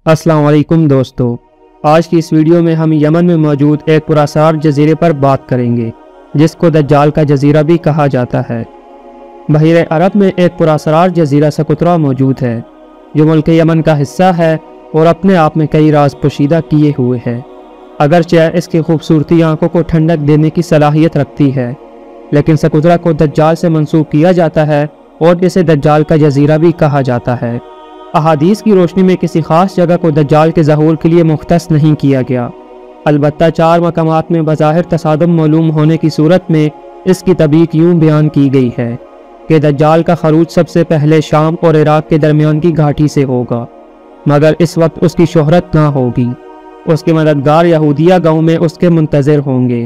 अस्सलाम वालेकुम दोस्तों, आज की इस वीडियो में हम यमन में मौजूद एक पुरअसरार जजीरे पर बात करेंगे जिसको दज्जाल का जजीरा भी कहा जाता है। बहरे अरब में एक पुरअसरार जजीरा सकूतरा मौजूद है जो मुल्क यमन का हिस्सा है और अपने आप में कई राज पोशीदा किए हुए है। अगरचे इसकी खूबसूरती आंखों को ठंडक देने की सलाहियत रखती है, लेकिन सकूतरा को दज्जाल से मंसूब किया जाता है और इसे दज्जाल का जजीरा भी कहा जाता है। अहादीस की रोशनी में किसी खास जगह को दज्जाल के ज़हूर के लिए मुख्तस नहीं किया गया, अलबत्ता 4 मकामात में बज़ाहिर तसादुम मालूम होने की सूरत में इसकी तबीयत यूँ बयान की गई है कि दज्जाल का खरूज सबसे पहले शाम और इराक के दरमियान की घाटी से होगा, मगर इस वक्त उसकी शोहरत ना होगी। उसके मददगार यहूदिया गाँव में उसके मुंतज़िर होंगे।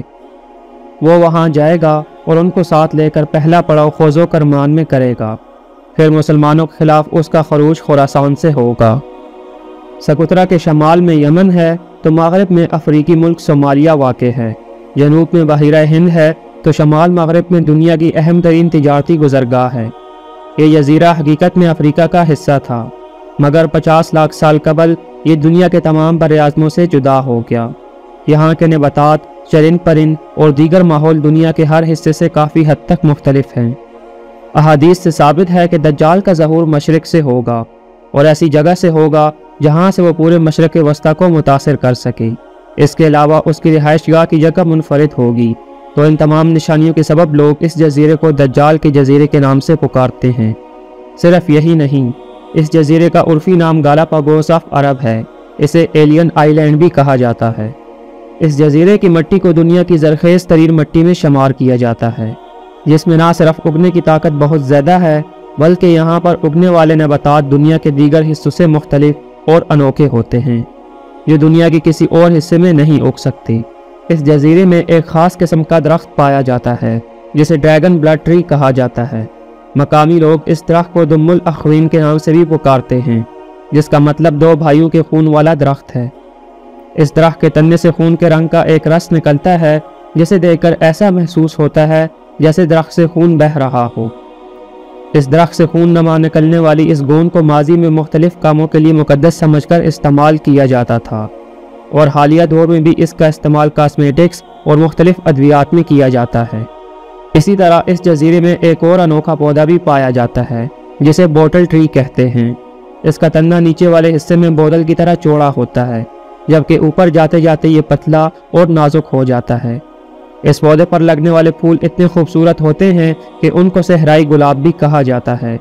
वो वहाँ जाएगा और उनको साथ लेकर पहला पड़ाव खोजो करमान में करेगा, फिर मुसलमानों के खिलाफ उसका खरूज खुरासान से होगा। सकूतरा के शमाल में यमन है तो मगरब में अफ्रीकी मुल्क सोमालिया वाक़ है, जनूब में बहरा हिंद है तो शमाल मगरब में दुनिया की अहम तरीन तिजारती गुजरगाह है। ये जजीरा हकीकत में अफ्रीका का हिस्सा था, मगर 50 लाख साल कबल ये दुनिया के तमाम बरआज़मों से जुदा हो गया। यहाँ के नबातात, चरिंद परिंद और दीगर माहौल दुनिया के हर हिस्से से काफ़ी हद तक मुख्तलिफ हैं। अहादीस से साबित है कि दज्जाल का ज़हूर मशरिक से होगा और ऐसी जगह से होगा जहाँ से वो पूरे मशरक़ वस्ता को मुतासिर कर सके। इसके अलावा उसकी रिहाइशगाह की जगह मुनफरिद होगी, तो इन तमाम निशानियों के सबब लोग इस जजीरे को दज्जाल के जजीरे के नाम से पुकारते हैं। सिर्फ यही नहीं, इस जजीरे का उर्फी नाम गालापागोस ऑफ अरब है। इसे एलियन आइलैंड भी कहा जाता है। इस जजीरे की मिट्टी को दुनिया की ज़रख़ेज़ तरीन मिट्टी में शुमार किया जाता है, जिसमें ना सिर्फ उगने की ताकत बहुत ज़्यादा है, बल्कि यहाँ पर उगने वाले नबातात दुनिया के दीगर हिस्सों से मुख्तलिफ और अनोखे होते हैं, जो दुनिया के किसी और हिस्से में नहीं उग सकते। इस जजीरे में एक ख़ास किस्म का दरख्त पाया जाता है जिसे ड्रैगन ब्लड ट्री कहा जाता है। मकामी लोग इस दरख्त को दुम्मुल अख्वीन के नाम से भी पुकारते हैं, जिसका मतलब 2 भाइयों के खून वाला दरख्त है। इस दरख्त के तन्ने से खून के रंग का एक रस निकलता है, जिसे देखकर ऐसा महसूस होता है जैसे दरख्त से खून बह रहा हो। इस दरख्त से खून नमा निकलने वाली इस गोंद को माजी में मुख्तलिफ कामों के लिए मुकद्दस समझकर इस्तेमाल किया जाता था, और हालिया दौर में भी इसका इस्तेमाल कॉस्मेटिक्स और मुख्तलिफ अद्वियात में किया जाता है। इसी तरह इस जजीरे में एक और अनोखा पौधा भी पाया जाता है जिसे बोटल ट्री कहते हैं। इसका तन्ना नीचे वाले हिस्से में बोतल की तरह चौड़ा होता है, जबकि ऊपर जाते जाते ये पतला और नाजुक हो जाता है। इस पौधे पर लगने वाले फूल इतने खूबसूरत होते हैं कि उनको सहराई गुलाब भी कहा जाता है,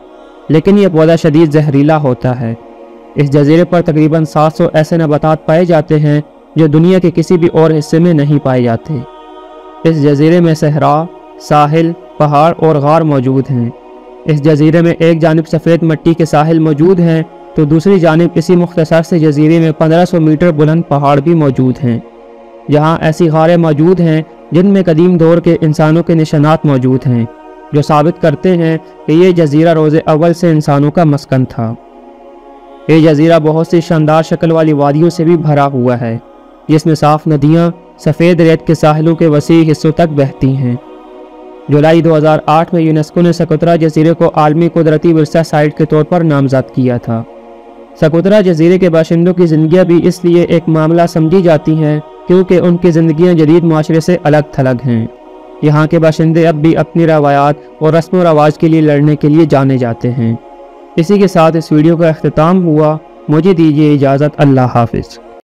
लेकिन यह पौधा शदीद जहरीला होता है। इस जजीरे पर तकरीबन 700 ऐसे नबातात पाए जाते हैं जो दुनिया के किसी भी और हिस्से में नहीं पाए जाते। इस जजीरे में सहरा, साहिल, पहाड़ और गार मौजूद हैं। इस जजीरे में एक जानिब सफ़ेद मिट्टी के साहिल मौजूद हैं तो दूसरी जानिब इसी मुख्तसर से जजीरे में 1500 मीटर बुलंद पहाड़ भी मौजूद हैं। यहाँ ऐसी गारें मौजूद हैं जिनमें कदीम दौर के इंसानों के निशानात मौजूद हैं, जो साबित करते हैं कि ये जजीरा रोज़े अव्वल से इंसानों का मस्कन था। ये जजीरा बहुत सी शानदार शक्ल वाली वादियों से भी भरा हुआ है, जिसमें साफ़ नदियाँ सफ़ेद रेत के साहिलों के वसी हिस्सों तक बहती हैं। जुलाई 2008 में यूनेस्को ने सकूतरा जजीरे को आलमी कुदरती विरसा साइट के तौर पर नामज़द किया था। सकूतरा जजीरे के बाशिंदों की ज़िंदगियाँ भी इसलिए एक मामला समझी जाती हैं क्योंकि उनकी ज़िंदगियाँ जदीद माशरे से अलग थलग हैं। यहाँ के बाशिंदे अब भी अपनी रवायात और रस्म व रवाज के लिए लड़ने के लिए जाने जाते हैं। इसी के साथ इस वीडियो का अख्तिताम हुआ। मुझे दीजिए इजाज़त। अल्लाह हाफ़िज़।